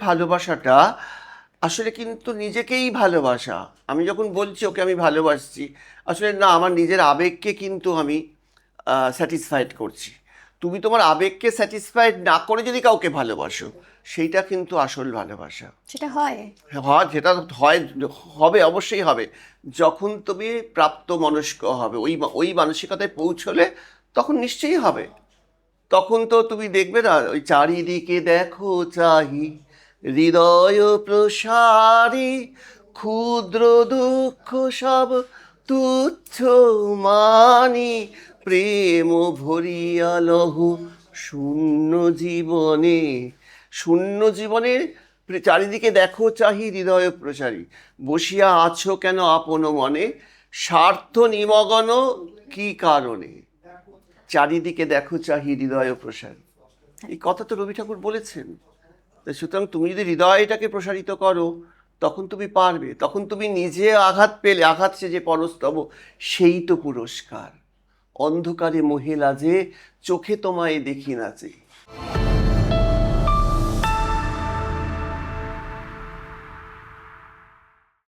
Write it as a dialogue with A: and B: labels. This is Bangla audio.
A: ভালোবাসাটা আসলে কিন্তু নিজেকেই ভালোবাসা। আমি যখন বলছি ওকে আমি ভালোবাসছি, আসলে না, আমার নিজের আবেগকে কিন্তু আমি স্যাটিসফাইড করছি। তুমি তোমার আবেগকে স্যাটিসফাইড না করে যদি কাউকে ভালোবাসো, সেইটা কিন্তু আসল ভালোবাসা।
B: সেটা হয়।
A: হয়, যেটা হয়, হবে, অবশ্যই হবে। যখন তুমি প্রাপ্ত মনস্ক হবে, ওই মানসিকতায় পৌঁছলে, তখন নিশ্চয়ই হবে। তখন তো তুমি দেখবে না, ওই চারিদিকে দেখো চাহি, হৃদয় প্রসারী, ক্ষুদ্র দুঃখ সব তুচ্ছ মানি, প্রেম ভরিয়া লহু শূন্য জীবনে। শূন্য জীবনে চারিদিকে দেখো চাহি, হৃদয় প্রসারী, বসিয়া আছো কেন আপন মনে, স্বার্থ নিমগ্ন কি কারণে, চারিদিকে দেখো চাহি হৃদয় প্রসারী। এই কথা তো রবি ঠাকুর বলেছেন। তাই সুতরাং তুমি যদি হৃদয়টাকে প্রসারিত করো, তখন তুমি পারবে। তখন তুমি নিজে আঘাত পেলে, আঘাত সে যে পরস্তব, সেই তো পুরস্কার। অন্ধকারে মহিলা যে চোখে তোমায় দেখি না যে।